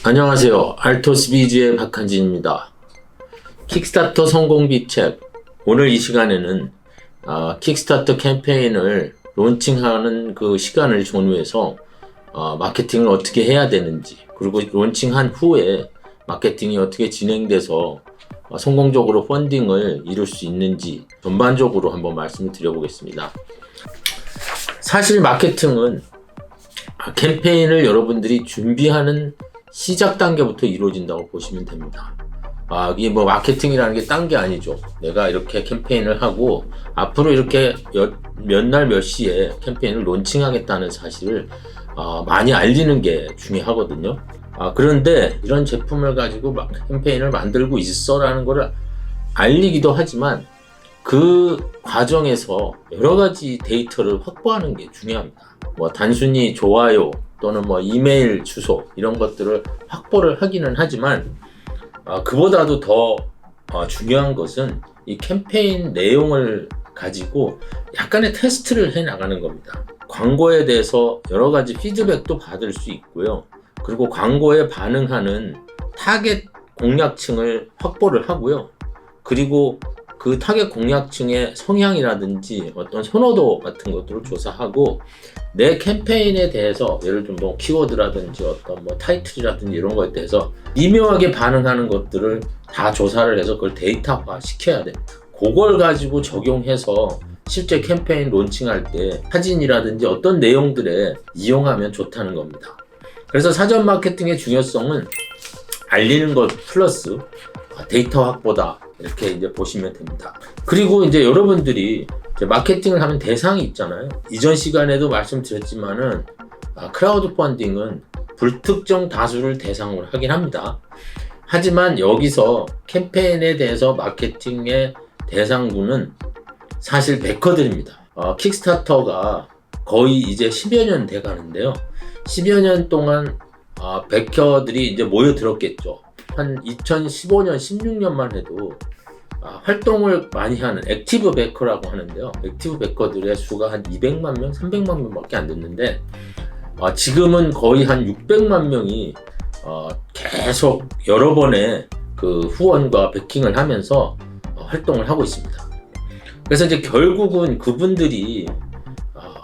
안녕하세요. 알토스비즈의 박한진입니다. 킥스타터 성공비 책. 오늘 이 시간에는 킥스타터 캠페인을 론칭하는 그 시간을 전후해서 마케팅을 어떻게 해야 되는지, 그리고 론칭한 후에 마케팅이 어떻게 진행돼서 성공적으로 펀딩을 이룰 수 있는지 전반적으로 한번 말씀을 드려보겠습니다. 사실 마케팅은 캠페인을 여러분들이 준비하는 시작 단계부터 이루어진다고 보시면 됩니다. 이게 뭐 마케팅이라는 게 딴 게 아니죠. 내가 이렇게 캠페인을 하고 앞으로 이렇게 몇 날 몇 시에 캠페인을 론칭하겠다는 사실을 많이 알리는 게 중요하거든요. 그런데 이런 제품을 가지고 캠페인을 만들고 있어라는 거를 알리기도 하지만 그 과정에서 여러 가지 데이터를 확보하는 게 중요합니다. 뭐 단순히 좋아요 또는 뭐 이메일 주소 이런 것들을 확보를 하기는 하지만 그보다도 더 중요한 것은 이 캠페인 내용을 가지고 약간의 테스트를 해 나가는 겁니다. 광고에 대해서 여러 가지 피드백도 받을 수 있고요. 그리고 광고에 반응하는 타겟 공략층을 확보를 하고요. 그리고 그 타겟 공략층의 성향이라든지 어떤 선호도 같은 것들을 조사하고 내 캠페인에 대해서 예를 들면 뭐 키워드라든지 어떤 뭐 타이틀이라든지 이런 거에 대해서 미묘하게 반응하는 것들을 다 조사를 해서 그걸 데이터화 시켜야 됩니다. 그걸 가지고 적용해서 실제 캠페인 론칭할 때 사진이라든지 어떤 내용들에 이용하면 좋다는 겁니다. 그래서 사전 마케팅의 중요성은 알리는 것 플러스 데이터 확보다 이렇게 이제 보시면 됩니다. 그리고 이제 여러분들이 이제 마케팅을 하면 대상이 있잖아요. 이전 시간에도 말씀드렸지만은 크라우드 펀딩은 불특정 다수를 대상으로 하긴 합니다. 하지만 여기서 캠페인에 대해서 마케팅의 대상군은 사실 베커들입니다. 킥스타터가 거의 이제 10여 년 돼 가는데요. 10여 년 동안 베커들이 이제 모여들었겠죠. 한 2015년, 16년만 해도 활동을 많이 하는 액티브 베커라고 하는데요. 액티브 베커들의 수가 한 200만 명, 300만 명밖에 안 됐는데 지금은 거의 한 600만 명이 계속 여러 번의 그 후원과 베킹을 하면서 활동을 하고 있습니다. 그래서 이제 결국은 그분들이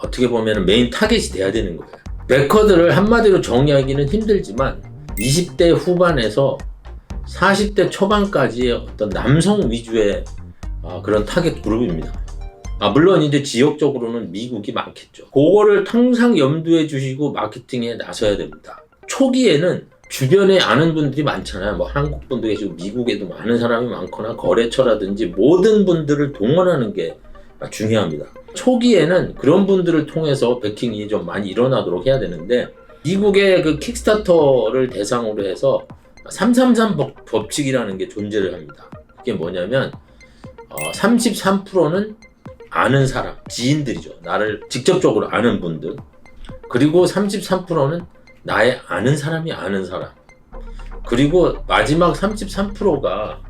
어떻게 보면 메인 타겟이 돼야 되는 거예요. 베커들을 한마디로 정의하기는 힘들지만 20대 후반에서 40대 초반까지의 어떤 남성 위주의 그런 타겟 그룹입니다. 물론 이제 지역적으로는 미국이 많겠죠. 그거를 항상 염두에 주시고 마케팅에 나서야 됩니다. 초기에는 주변에 아는 분들이 많잖아요. 뭐 한국 분도 계시고 미국에도 많은 사람이 많거나 거래처라든지 모든 분들을 동원하는 게 중요합니다. 초기에는 그런 분들을 통해서 베킹이 좀 많이 일어나도록 해야 되는데 미국의 그 킥스타터를 대상으로 해서 333 법칙이라는 게 존재를 합니다. 그게 뭐냐면 33%는 아는 사람, 지인들이죠. 나를 직접적으로 아는 분들. 그리고 33%는 나의 아는 사람이 아는 사람. 그리고 마지막 33%가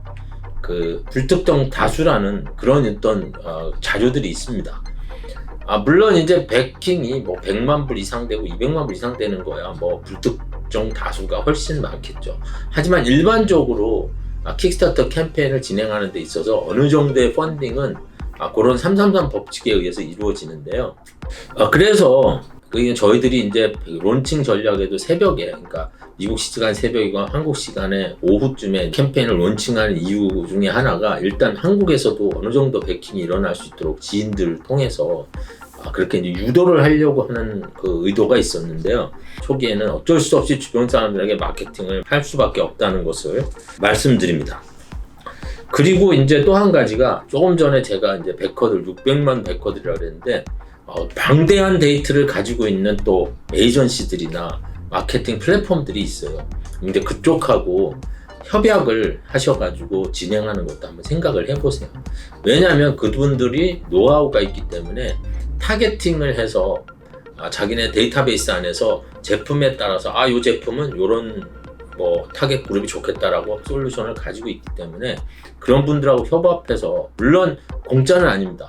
그 불특정 다수라는 그런 어떤 자료들이 있습니다. 물론 이제 베킹이 뭐 100만 불 이상 되고 200만 불 이상 되는 거야 뭐 불특정 다수가 훨씬 많겠죠. 하지만 일반적으로 킥스타터 캠페인을 진행하는 데 있어서 어느 정도의 펀딩은 그런 333 법칙에 의해서 이루어지는데요. 그래서 저희들이 이제 론칭 전략에도 새벽에, 그러니까 미국 시간 새벽이고 한국 시간에 오후쯤에 캠페인을 론칭하는 이유 중에 하나가 일단 한국에서도 어느 정도 베킹이 일어날 수 있도록 지인들을 통해서 그렇게 이제 유도를 하려고 하는 그 의도가 있었는데요. 초기에는 어쩔 수 없이 주변 사람들에게 마케팅을 할 수밖에 없다는 것을 말씀드립니다. 그리고 이제 또 한 가지가 조금 전에 제가 이제 베커들 600만 베커들이라고 그랬는데 방대한 데이터를 가지고 있는 또 에이전시들이나 마케팅 플랫폼들이 있어요. 근데 그쪽하고 협약을 하셔가지고 진행하는 것도 한번 생각을 해보세요. 왜냐하면 그분들이 노하우가 있기 때문에 타겟팅을 해서 자기네 데이터베이스 안에서 제품에 따라서 이 제품은 이런 뭐 타겟 그룹이 좋겠다라고 솔루션을 가지고 있기 때문에 그런 분들하고 협업해서, 물론 공짜는 아닙니다.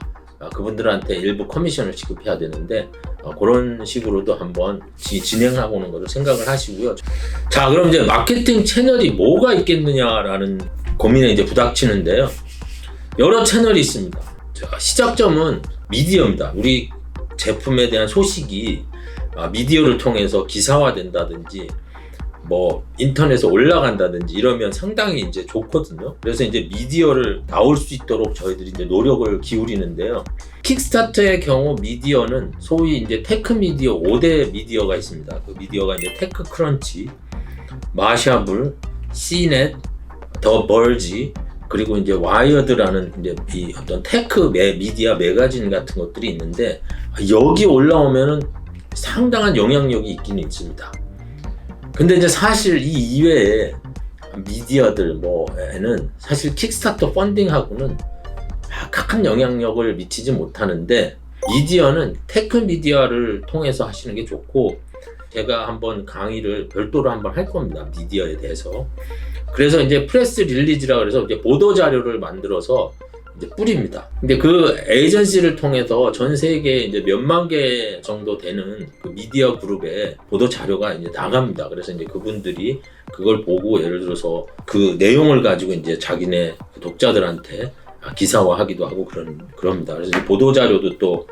그분들한테 일부 커미션을 지급해야 되는데 그런 식으로도 한번 진행하고는 것을 생각을 하시고요. 자, 그럼 이제 마케팅 채널이 뭐가 있겠느냐라는 고민에 이제 부닥치는데요. 여러 채널이 있습니다. 자, 시작점은 미디어입니다. 우리 제품에 대한 소식이 미디어를 통해서 기사화된다든지 뭐 인터넷에 올라간다든지 이러면 상당히 이제 좋거든요. 그래서 이제 미디어를 나올 수 있도록 저희들이 이제 노력을 기울이는데요. 킥스타터의 경우 미디어는 소위 이제 테크 미디어 5대 미디어가 있습니다. 그 미디어가 이제 테크 크런치, 마샤블, 씨넷, 더 벌지, 그리고 이제 와이어드라는 이제 이 어떤 테크 미디어 매거진 같은 것들이 있는데, 여기 올라오면은 상당한 영향력이 있긴 있습니다. 근데 이제 사실 이 이외에 미디어들 뭐에는 사실 킥스타터 펀딩하고는 큰 영향력을 미치지 못하는데, 미디어는 테크 미디어를 통해서 하시는 게 좋고, 제가 한번 강의를 별도로 한번 할 겁니다. 미디어에 대해서. 그래서 이제 프레스 릴리즈라 그래서 이제 보도 자료를 만들어서 이제 뿌립니다. 근데 그 에이전시를 통해서 전 세계에 이제 몇만 개 정도 되는 그 미디어 그룹에 보도 자료가 이제 나갑니다. 그래서 이제 그분들이 그걸 보고 예를 들어서 그 내용을 가지고 이제 자기네 독자들한테 기사화하기도 하고 그럽니다. 그래서 이제 보도 자료도 또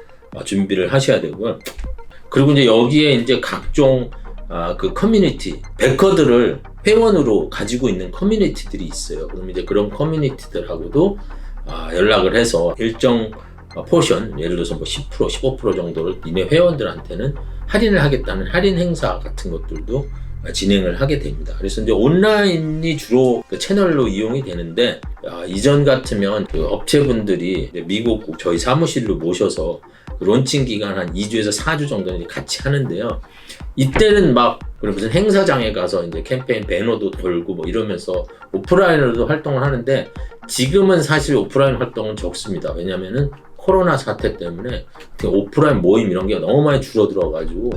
준비를 하셔야 되고요. 그리고 이제 여기에 이제 각종 그 커뮤니티, 베커들을 회원으로 가지고 있는 커뮤니티들이 있어요. 그럼 이제 그런 커뮤니티들하고도 연락을 해서 일정 포션, 예를 들어서 뭐 10%, 15% 정도를 이내 회원들한테는 할인을 하겠다는 할인 행사 같은 것들도 진행을 하게 됩니다. 그래서 이제 온라인이 주로 그 채널로 이용이 되는데, 이전 같으면 그 업체분들이 미국 저희 사무실로 모셔서 그 론칭 기간 한 2주에서 4주 정도는 같이 하는데요. 이때는 막 무슨 행사장에 가서 이제 캠페인 배너도 돌고 뭐 이러면서 오프라인으로도 활동을 하는데, 지금은 사실 오프라인 활동은 적습니다. 왜냐면은 코로나 사태 때문에 오프라인 모임 이런 게 너무 많이 줄어들어가지고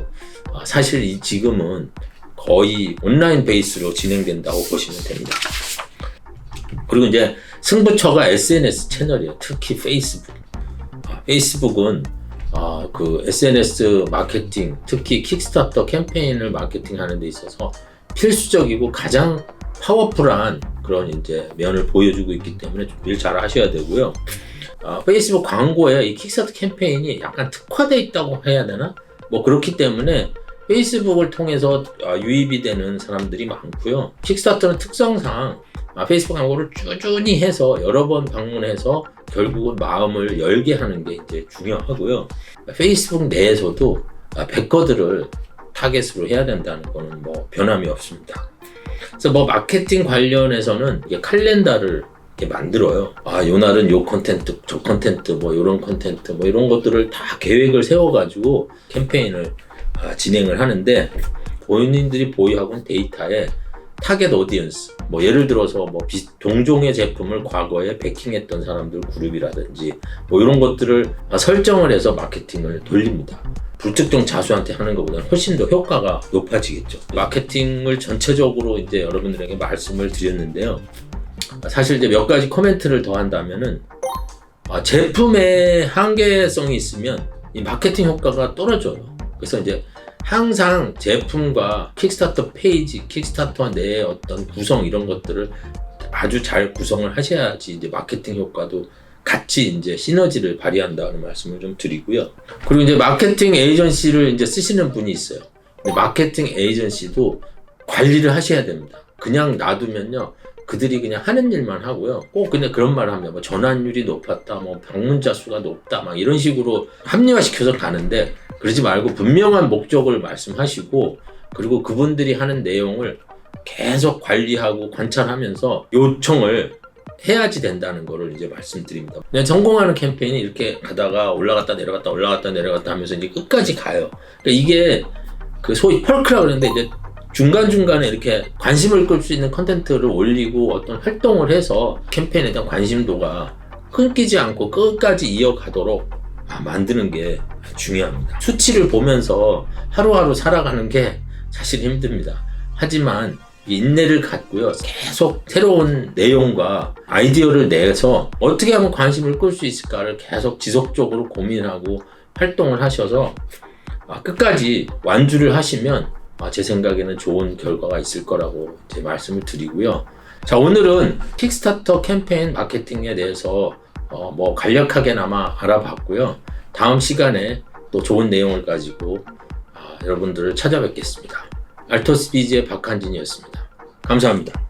사실 지금은 거의 온라인 베이스로 진행된다고 보시면 됩니다. 그리고 이제 승부처가 SNS 채널이에요. 특히 페이스북. 페이스북은 그 SNS 마케팅, 특히 킥스타터 캠페인을 마케팅하는 데 있어서 필수적이고 가장 파워풀한 그런 이제 면을 보여주고 있기 때문에 좀 일 잘 하셔야 되고요. 페이스북 광고에 이 킥스타터 캠페인이 약간 특화되어 있다고 해야 되나? 뭐 그렇기 때문에 페이스북을 통해서 유입이 되는 사람들이 많고요. 킥스타터는 특성상 페이스북 광고를 꾸준히 해서 여러 번 방문해서 결국은 마음을 열게 하는 게 이제 중요하고요. 페이스북 내에서도 베커들을 타겟으로 해야 된다는 거는 뭐 변함이 없습니다. 그래서 뭐 마케팅 관련해서는 이게 칼렌더를 이렇게 만들어요. 요 날은 요 컨텐츠, 저 컨텐츠, 뭐 요런 컨텐츠, 뭐 이런 것들을 다 계획을 세워가지고 캠페인을 진행을 하는데, 본인들이 보유하고 있는 데이터에 타겟 오디언스, 뭐 예를 들어서 뭐 동종의 제품을 과거에 베킹했던 사람들 그룹이라든지 뭐 이런 것들을 설정을 해서 마케팅을 돌립니다. 불특정 자수한테 하는 것보다는 훨씬 더 효과가 높아지겠죠. 마케팅을 전체적으로 이제 여러분들에게 말씀을 드렸는데요. 사실 이제 몇 가지 코멘트를 더 한다면은, 제품에 한계성이 있으면 이 마케팅 효과가 떨어져요. 그래서 이제 항상 제품과 킥스타터 페이지, 킥스타터 내의 어떤 구성 이런 것들을 아주 잘 구성을 하셔야지 이제 마케팅 효과도 같이 이제 시너지를 발휘한다는 말씀을 좀 드리고요. 그리고 이제 마케팅 에이전시를 이제 쓰시는 분이 있어요. 근데 마케팅 에이전시도 관리를 하셔야 됩니다. 그냥 놔두면요, 그들이 그냥 하는 일만 하고요. 꼭 그냥 그런 말을 하면 뭐 전환율이 높았다, 뭐 방문자 수가 높다, 막 이런 식으로 합리화시켜서 가는데, 그러지 말고 분명한 목적을 말씀하시고, 그리고 그분들이 하는 내용을 계속 관리하고 관찰하면서 요청을 해야지 된다는 거를 이제 말씀드립니다. 그냥 성공하는 캠페인이 이렇게 가다가 올라갔다 내려갔다 올라갔다 내려갔다 하면서 이제 끝까지 가요. 그러니까 이게 그 소위 펄크라 그러는데, 이제 중간중간에 이렇게 관심을 끌 수 있는 컨텐츠를 올리고 어떤 활동을 해서 캠페인에 대한 관심도가 끊기지 않고 끝까지 이어가도록 만드는 게 중요합니다. 수치를 보면서 하루하루 살아가는 게 사실 힘듭니다. 하지만 인내를 갖고요, 계속 새로운 내용과 아이디어를 내서 어떻게 하면 관심을 끌 수 있을까를 계속 지속적으로 고민하고 활동을 하셔서 끝까지 완주를 하시면 제 생각에는 좋은 결과가 있을 거라고 제 말씀을 드리고요. 자, 오늘은 킥스타터 캠페인 마케팅에 대해서 간략하게나마 알아봤고요. 다음 시간에 또 좋은 내용을 가지고 여러분들을 찾아뵙겠습니다. 알토스비즈의 박한진이었습니다. 감사합니다.